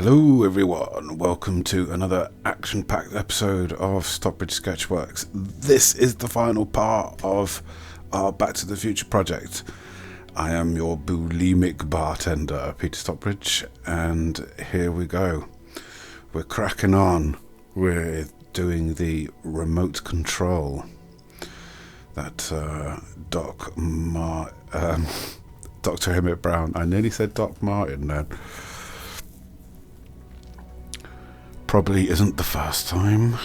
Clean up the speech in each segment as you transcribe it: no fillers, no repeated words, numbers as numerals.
Hello everyone, welcome to another action-packed episode of Stockbridge Sketchworks. This is the final part of our Back to the Future project. I am your bulimic bartender, Peter Stockbridge, and here we go. We're cracking on with doing the remote control that Dr. Emmett Brown, I nearly said Doc Martin then, probably isn't the first time.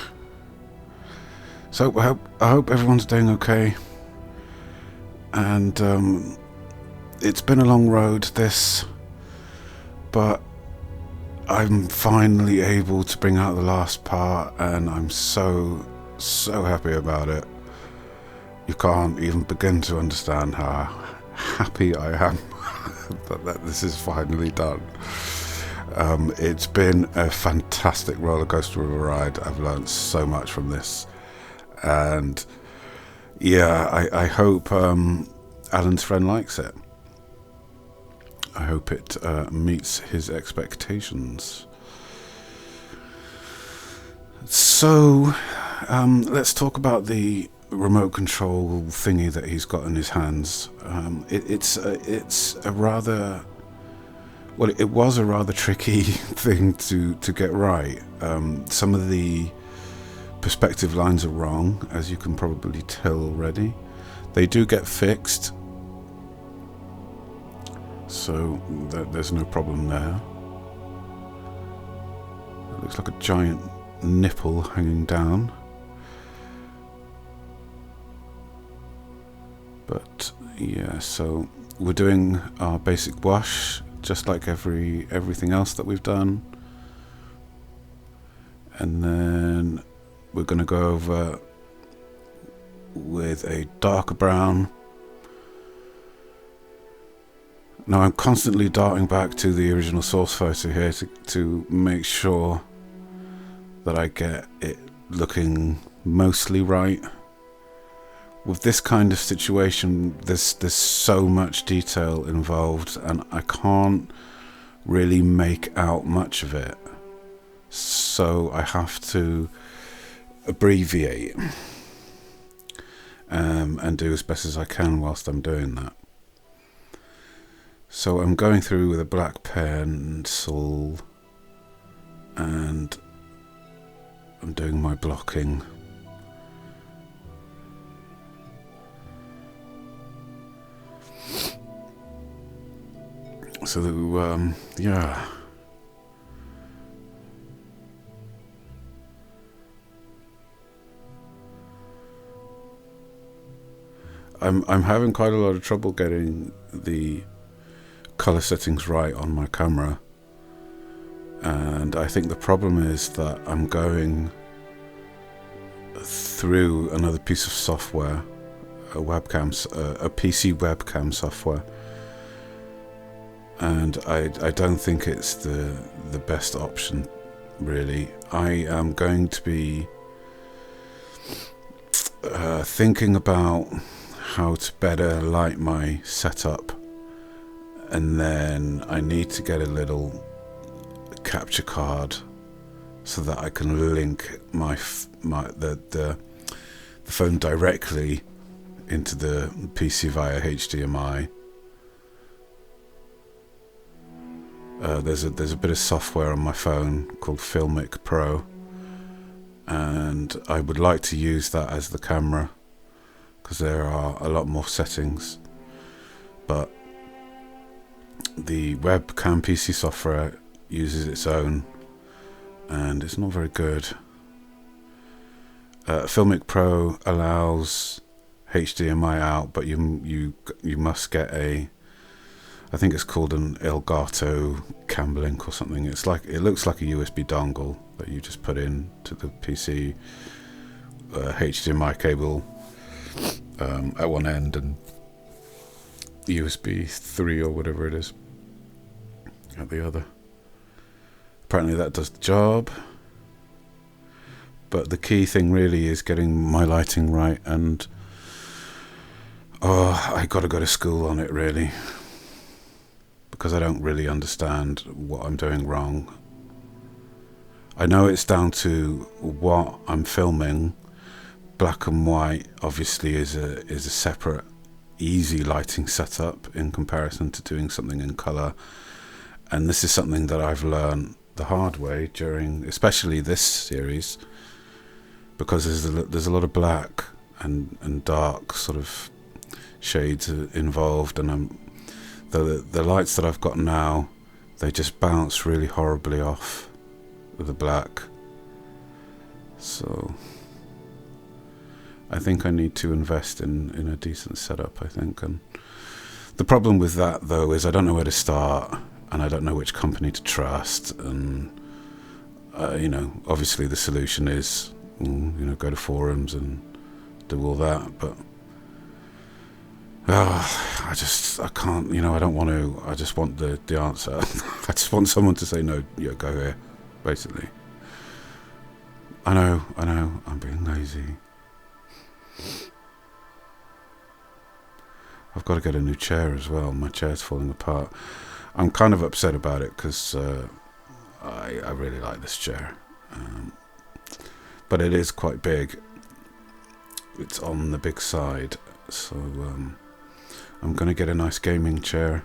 So I hope everyone's doing okay. And it's been a long road, this, but I'm finally able to bring out the last part, and I'm so happy about it. You can't even begin to understand how happy I am that this is finally done. It's been a fantastic roller coaster of a ride. I've learned so much from this, and yeah, I hope Alan's friend likes it. I hope it meets his expectations. So let's talk about the remote control thingy that he's got in his hands. It's a rather, well, it was a rather tricky thing to get right. Some of the perspective lines are wrong, as you can probably tell already. They do get fixed, so there's no problem there. It looks like a giant nipple hanging down. But yeah, so we're doing our basic wash, just like everything else that we've done, and then we're going to go over with a darker brown. Now I'm constantly darting back to the original source photo here to make sure that I get it looking mostly right. With this kind of situation, there's so much detail involved, and I can't really make out much of it. So I have to abbreviate and do as best as I can whilst I'm doing that. So I'm going through with a black pencil, and I'm doing my blocking. So yeah. I'm having quite a lot of trouble getting the color settings right on my camera, and I think the problem is that I'm going through another piece of software, a PC webcam software, and I don't think it's the best option, really. I am going to be thinking about how to better light my setup, and then I need to get a little capture card so that I can link the phone directly into the PC via HDMI. There's a bit of software on my phone called Filmic Pro, and I would like to use that as the camera because there are a lot more settings, but the webcam PC software uses its own, and it's not very good. Filmic Pro allows HDMI out, but you must get I think it's called an Elgato Cam Link or something. It looks like a USB dongle that you just put in to the PC HDMI cable at one end, and USB 3 or whatever it is at the other. Apparently that does the job, but the key thing really is getting my lighting right, and I got to go to school on it, really, because I don't really understand what I'm doing wrong. I know it's down to what I'm filming. Black and white obviously is a separate, easy lighting setup in comparison to doing something in colour. And this is something that I've learned the hard way during, especially this series, because there's a lot of black and dark sort of shades involved, and the lights that I've got now, they just bounce really horribly off with the black. So I think I need to invest in a decent setup, I think. And the problem with that, though, is I don't know where to start, and I don't know which company to trust. And, obviously the solution is, go to forums and do all that. But I can't, I don't want to. I just want the answer. I just want someone to say, no, go here, basically. I know, I'm being lazy. I've got to get a new chair as well. My chair's falling apart. I'm kind of upset about it because I really like this chair. But it is quite big. It's on the big side. So I'm going to get a nice gaming chair.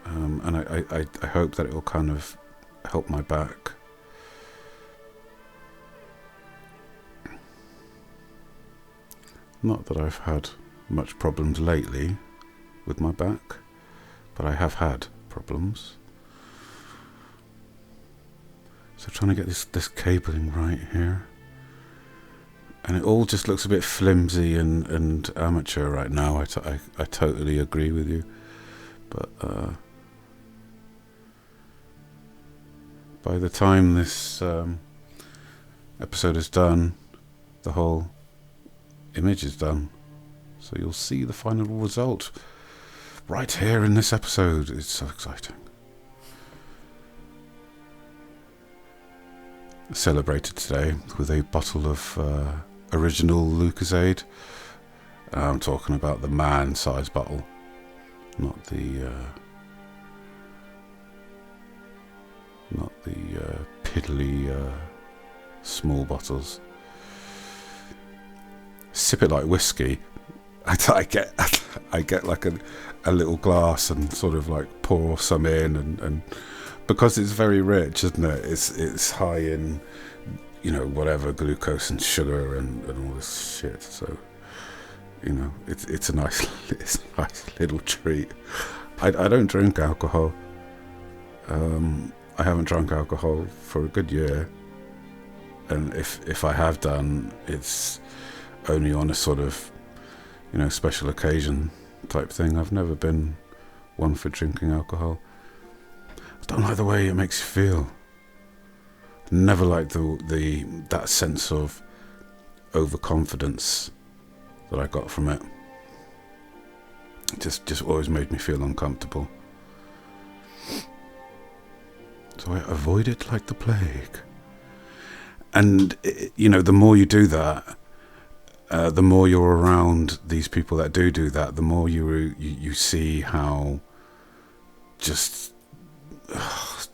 And I hope that it will kind of help my back. Not that I've had much problems lately with my back, but I have had problems. So trying to get this cabling right here. And it all just looks a bit flimsy and amateur right now. I totally agree with you. But by the time this episode is done, the whole image is done, so you'll see the final result right here in this episode. It's so exciting. Celebrated today with a bottle of original Lucozade. I'm talking about the man-size bottle, not the piddly small bottles. Sip it like whiskey. I get like a little glass and sort of like pour some in, and because it's very rich, isn't it? It's high in, whatever, glucose and sugar and all this shit. So, it's a nice little treat. I don't drink alcohol. I haven't drunk alcohol for a good year, and if I have done, it's only on a sort of, special occasion type thing. I've never been one for drinking alcohol. I don't like the way it makes you feel. Never liked that sense of overconfidence that I got from it. Just always made me feel uncomfortable. So I avoid it like the plague. And the more you do that, the more you're around these people that do that, the more you see how just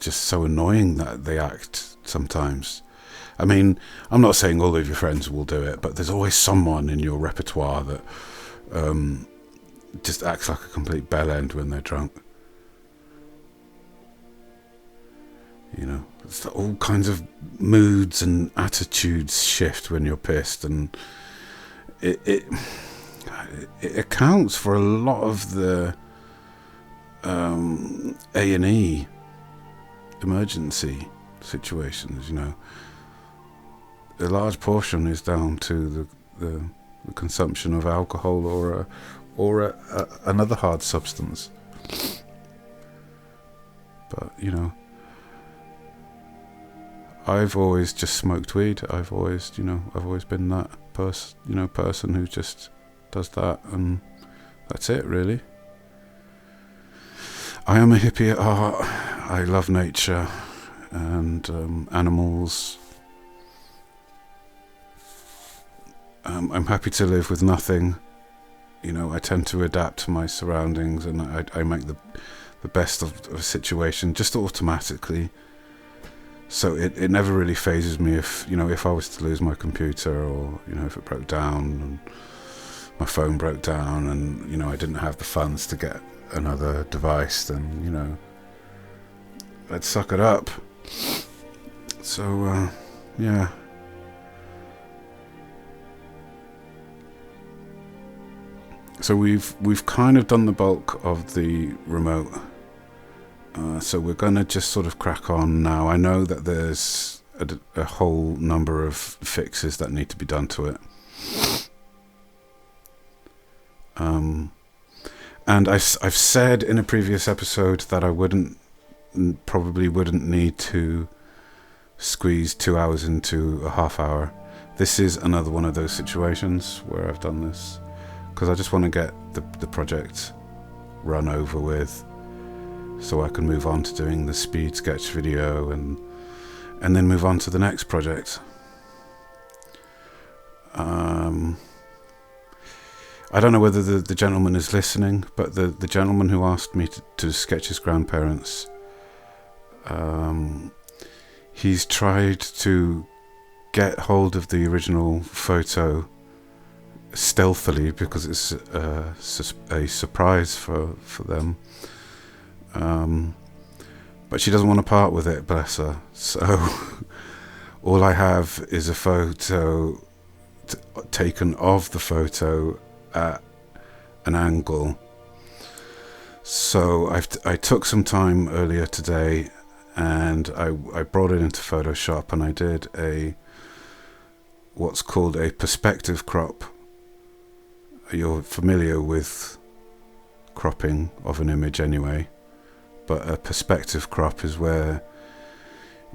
so annoying that they act sometimes. I mean, I'm not saying all of your friends will do it, but there's always someone in your repertoire that just acts like a complete bellend when they're drunk. It's all kinds of moods and attitudes shift when you're pissed, and it accounts for a lot of the A&E emergency situations. A large portion is down to the consumption of alcohol or another hard substance. But I've always just smoked weed. I've always been that person who just does that, and that's it, really. I am a hippie at heart. I love nature and animals. I'm happy to live with nothing. I tend to adapt to my surroundings, and I make the best of a situation just automatically. So it never really phases me if, if I was to lose my computer, or, if it broke down and my phone broke down and, I didn't have the funds to get another device, then, I'd suck it up. So, yeah. So we've kind of done the bulk of the remote. So we're going to just sort of crack on now. I know that there's a whole number of fixes that need to be done to it. And I've said in a previous episode that I probably wouldn't need to squeeze 2 hours into a half hour. This is another one of those situations where I've done this because I just want to get the project run over with, so I can move on to doing the speed sketch video and then move on to the next project. I don't know whether the gentleman is listening, but the gentleman who asked me to sketch his grandparents, he's tried to get hold of the original photo stealthily because it's a surprise for them. But she doesn't want to part with it, bless her. So all I have is a photo taken of the photo at an angle. So I took some time earlier today and I brought it into Photoshop and I did what's called a perspective crop. You're familiar with cropping of an image anyway. But a perspective crop is where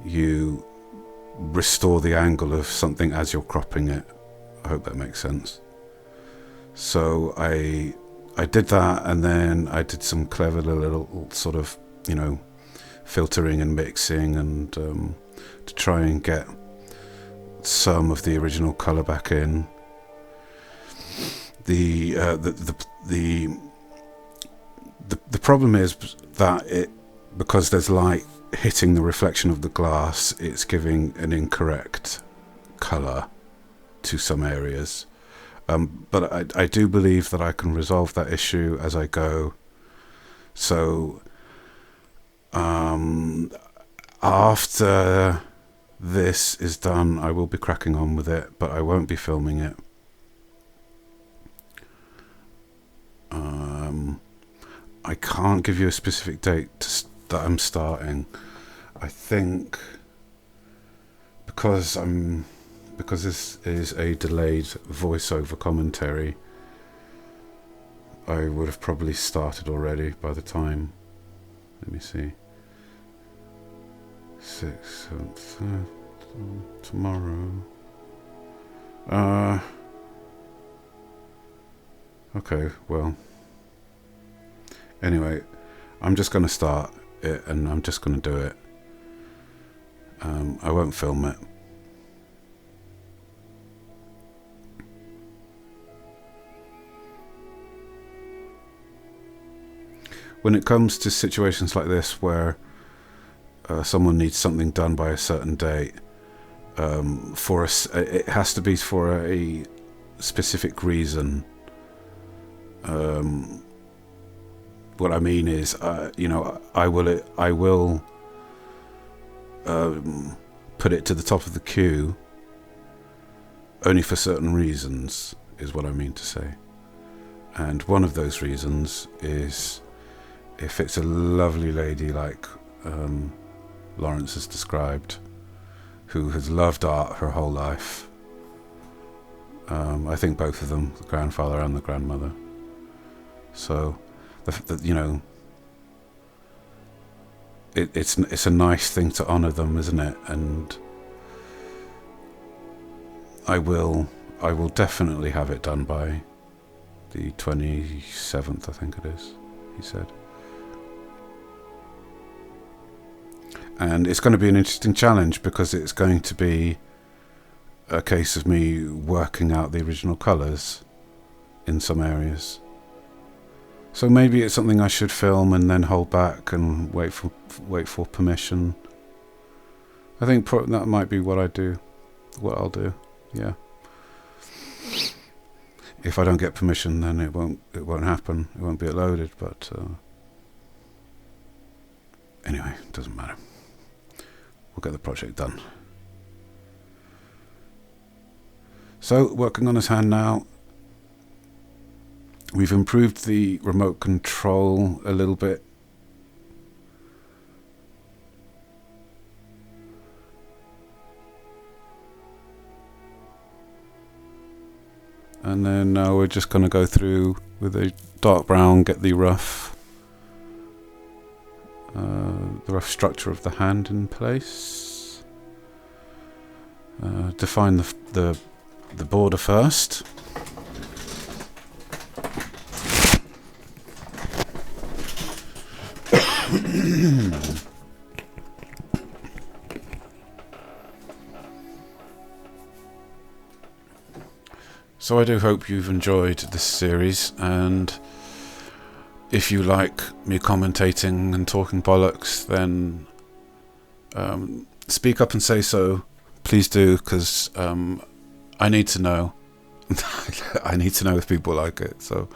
you restore the angle of something as you're cropping it. I hope that makes sense. So I did that, and then I did some clever little sort of, filtering and mixing, and to try and get some of the original colour back in. The problem is that because there's light hitting the reflection of the glass, it's giving an incorrect colour to some areas. But I do believe that I can resolve that issue as I go. So after this is done, I will be cracking on with it, but I won't be filming it. I can't give you a specific date that I'm starting. I think because this is a delayed voiceover commentary, I would have probably started already by the time. Let me see. 6th, 7th, tomorrow. Okay, well. Anyway, I'm just going to start it and I'm just going to do it. I won't film it. When it comes to situations like this where someone needs something done by a certain date, it has to be for a specific reason. What I mean is, I will put it to the top of the queue only for certain reasons, is what I mean to say. And one of those reasons is if it's a lovely lady like Lawrence has described, who has loved art her whole life. I think both of them, the grandfather and the grandmother. So, it's a nice thing to honour them, isn't it? And I will definitely have it done by the 27th, I think it is, he said. And it's going to be an interesting challenge because it's going to be a case of me working out the original colours in some areas. So maybe it's something I should film and then hold back and wait for permission. I think that might be what I'll do. Yeah. If I don't get permission, then it won't happen. It won't be uploaded. But anyway, it doesn't matter. We'll get the project done. So, working on this hand now. We've improved the remote control a little bit. And then now we're just going to go through with a dark brown, get the rough structure of the hand in place. Define the border first. So I do hope you've enjoyed this series, and if you like me commentating and talking bollocks, then speak up and say so. Please do, because I need to know. I need to know if people like it. So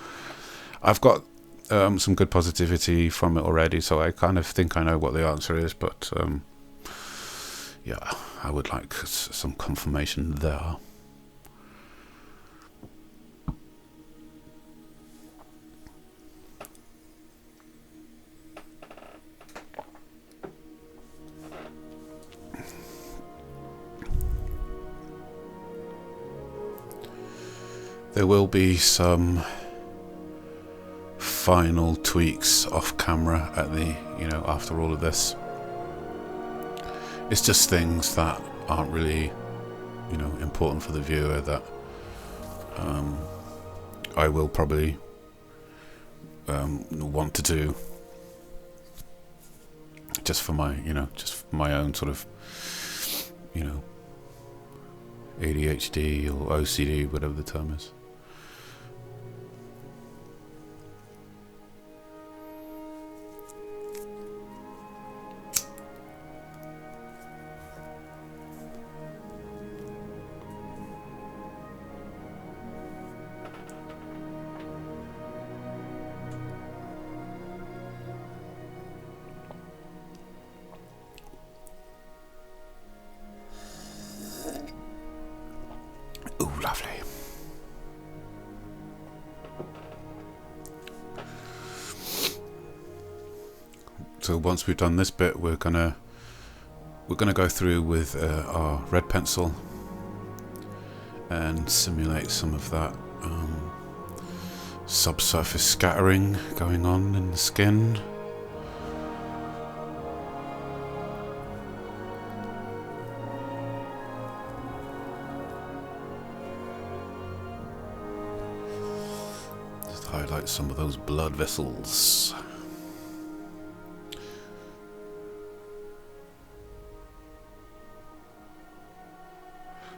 I've got some good positivity from it already, so I kind of think I know what the answer is, but yeah, I would like some confirmation there. There will be some final tweaks off camera at the, after all of this. It's just things that aren't really, important for the viewer that I will probably want to do just for my, just for my own sort of, ADHD or OCD, whatever the term is. Ooh, lovely. So once we've done this bit, we're gonna go through with our red pencil and simulate some of that subsurface scattering going on in the skin. Highlight some of those blood vessels.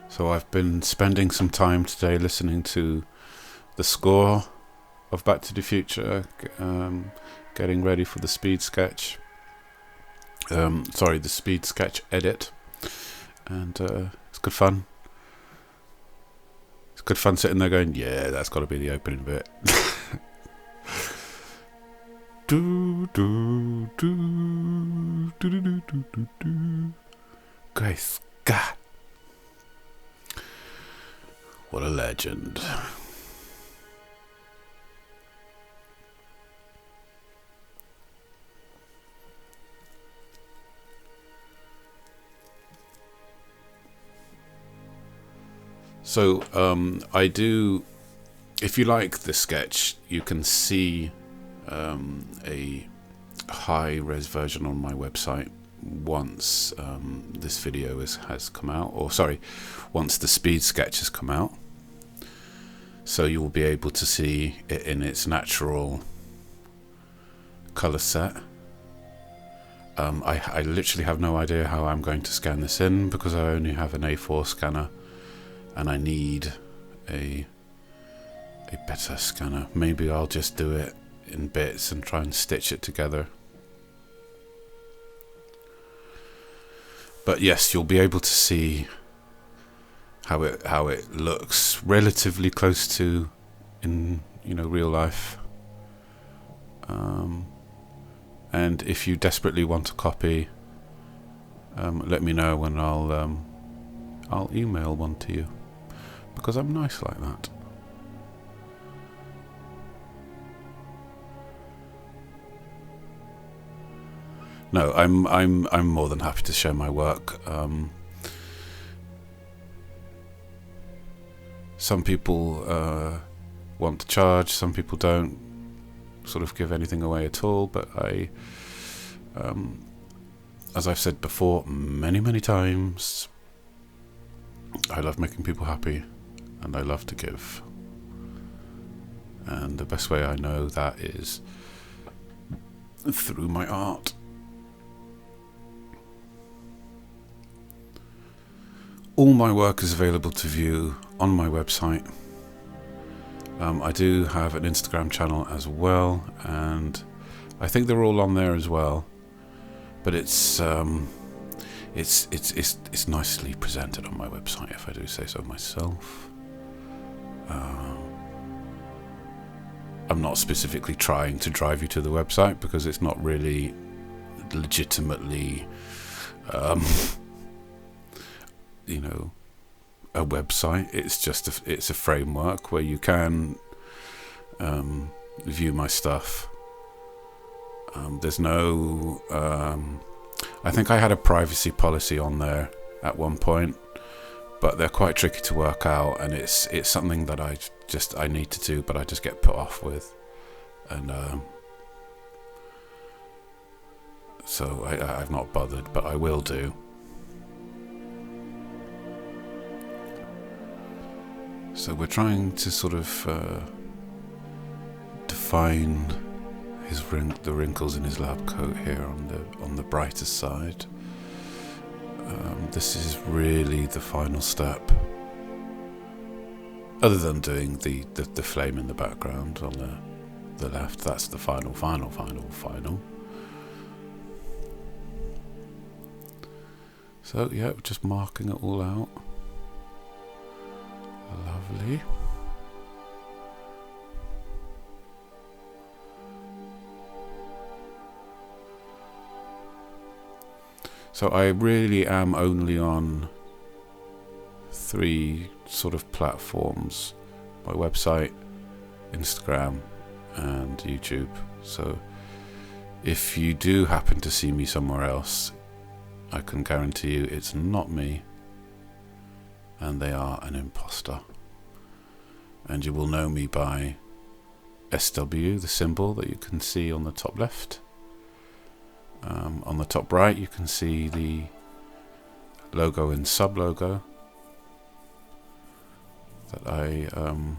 So I've been spending some time today listening to the score of Back to the Future, getting ready for the speed sketch. The speed sketch edit, and it's good fun. It's good fun sitting there going, yeah, that's got to be the opening bit. do do do do do do do do. Grace God, what a legend. So I do, if you like the sketch, you can see a high-res version on my website once this video has come out, or sorry, once the speed sketch has come out. So you will be able to see it in its natural color set. I literally have no idea how I'm going to scan this in, because I only have an A4 scanner, and I need a better scanner. Maybe I'll just do it in bits and try and stitch it together. But yes, you'll be able to see how it looks relatively close to in real life. And if you desperately want a copy, let me know and I'll email one to you, because I'm nice like that. No, I'm more than happy to share my work. Some people want to charge, some people don't sort of give anything away at all, but I, as I've said before many times, I love making people happy and I love to give. And the best way I know that is through my art. All my work is available to view on my website. I do have an Instagram channel as well, and I think they're all on there as well. But it's nicely presented on my website, if I do say so myself. I'm not specifically trying to drive you to the website because it's not really legitimately a website. It's just it's a framework where you can view my stuff. There's no I think I had a privacy policy on there at one point, but they're quite tricky to work out, and it's something that I need to do, but I just get put off with, and so I've not bothered, but I will do. So we're trying to sort of define the wrinkles in his lab coat here on the brighter side. This is really the final step, other than doing the flame in the background on the left. That's the final. So yeah, just marking it all out. Lovely. So I really am only on 3 sort of platforms: my website, Instagram, and YouTube. So if you do happen to see me somewhere else, I can guarantee you it's not me, and they are an imposter. And you will know me by SW, the symbol that you can see on the top left. On the top right you can see the logo and sub-logo that I am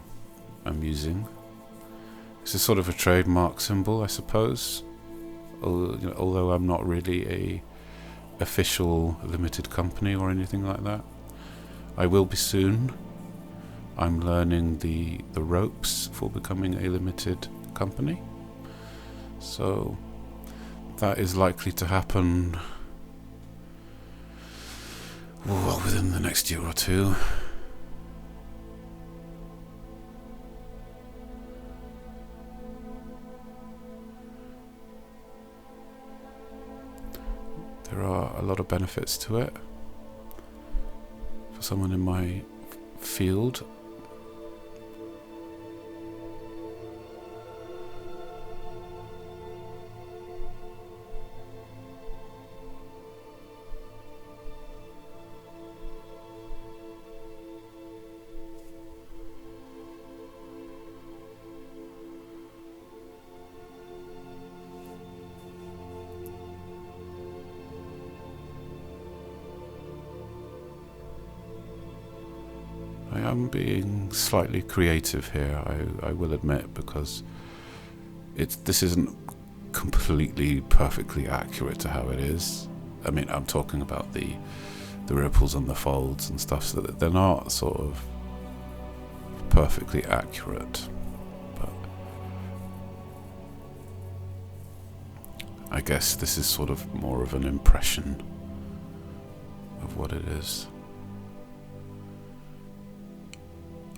using. It's a sort of a trademark symbol, I suppose, although I'm not really a official limited company or anything like that. I will be soon. I'm learning the ropes for becoming a limited company, so that is likely to happen within the next year or two. There are a lot of benefits to it for someone in my field. I am being slightly creative here, I will admit, because this isn't completely perfectly accurate to how it is. I mean, I'm talking about the ripples and the folds and stuff, so that they're not sort of perfectly accurate, but I guess this is sort of more of an impression of what it is.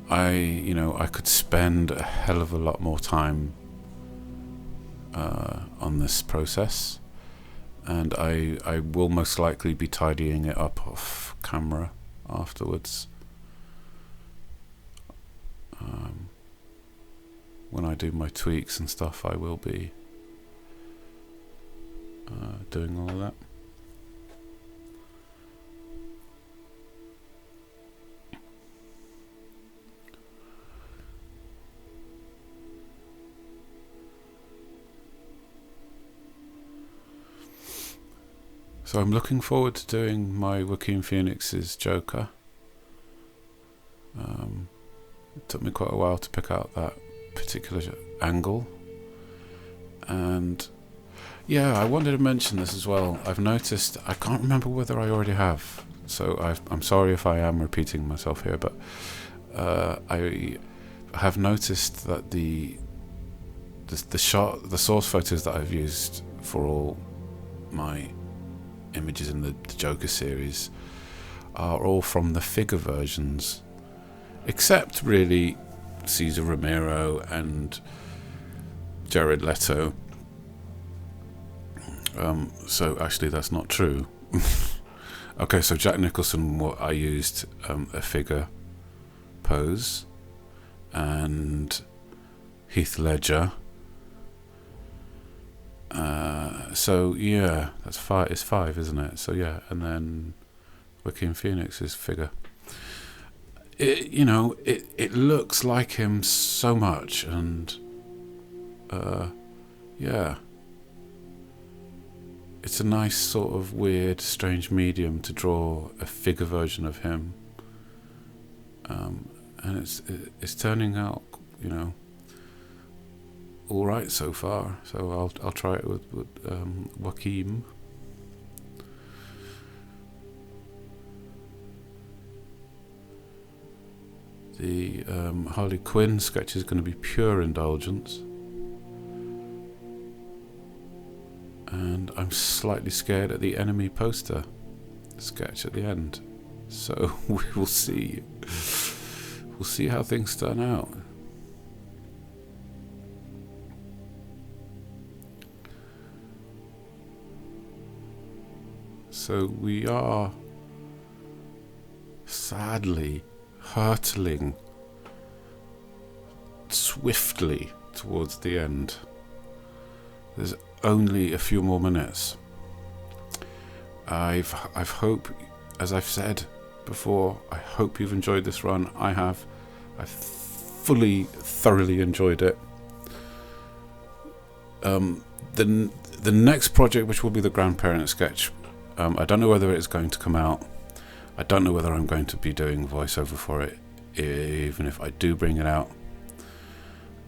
I could spend a hell of a lot more time on this process, and I will most likely be tidying it up off camera afterwards. When I do my tweaks and stuff, I will be doing all of that. So I'm looking forward to doing my Joaquin Phoenix's Joker. It took me quite a while to pick out that particular angle. And yeah, I wanted to mention this as well. I've noticed, I can't remember whether I already have, so I'm sorry if I am repeating myself here, but I have noticed that the source photos that I've used for all my images in the Joker series are all from the figure versions, except really Cesar Romero and Jared Leto. So actually that's not true. Okay, so Jack Nicholson, I used a figure pose, and Heath Ledger. So yeah, that's 5. It's 5, isn't it? So yeah, and then Joaquin Phoenix's figure. It looks like him so much, and yeah, it's a nice sort of weird, strange medium to draw a figure version of him, and it's turning out, all right so far. So I'll try it with Joaquin. The Harley Quinn sketch is going to be pure indulgence, and I'm slightly scared at the enemy poster sketch at the end. So we will see. We'll see how things turn out. So we are sadly hurtling swiftly towards the end. There's only a few more minutes. I've hope, as I've said before, I hope you've enjoyed this run. I have. I've thoroughly enjoyed it. The next project, which will be the grandparent sketch, I don't know whether it's going to come out. I don't know whether I'm going to be doing voiceover for it, even if I do bring it out.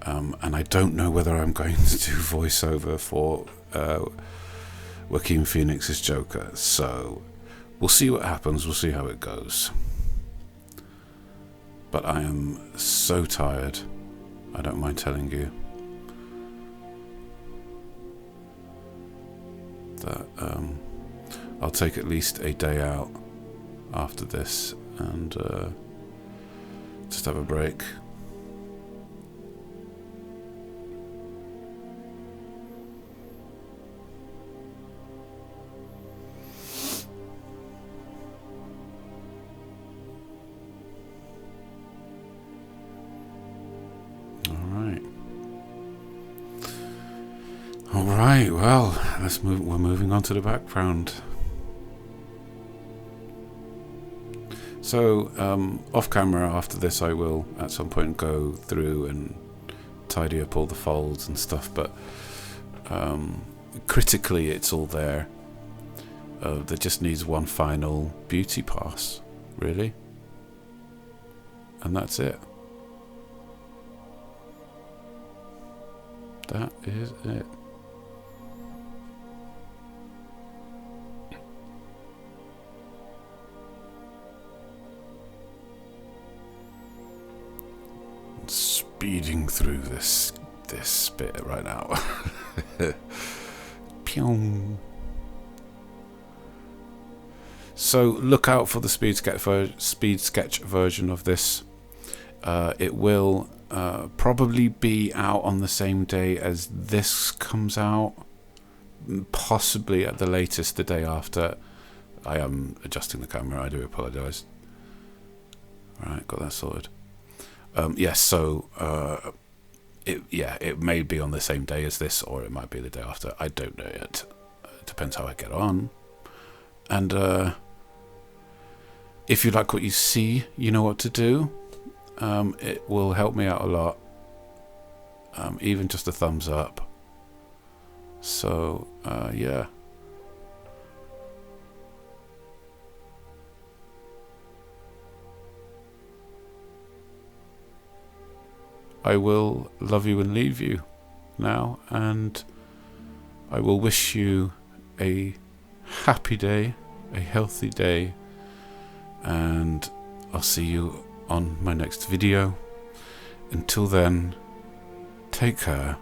And I don't know whether I'm going to do voiceover for Joaquin Phoenix's Joker. So we'll see what happens. We'll see how it goes. But I am so tired. I don't mind telling you that I'll take at least a day out after this and just have a break. All right, well, we're moving on to the background. So, off camera after this, I will at some point go through and tidy up all the folds and stuff, but critically it's all there. There just needs one final beauty pass, really. And that's it. That is it. Speeding through this bit right now. Pyong. So look out for the speed sketch version of this. It will probably be out on the same day as this comes out, possibly at the latest the day after. I am adjusting the camera, I do apologise. Right, got that sorted. Yes, so it may be on the same day as this, or it might be the day after. I don't know yet. It depends how I get on. And if you like what you see, you know what to do. It will help me out a lot. Even just a thumbs up. So, yeah. I will love you and leave you now, and I will wish you a happy day, a healthy day, and I'll see you on my next video. Until then, take care.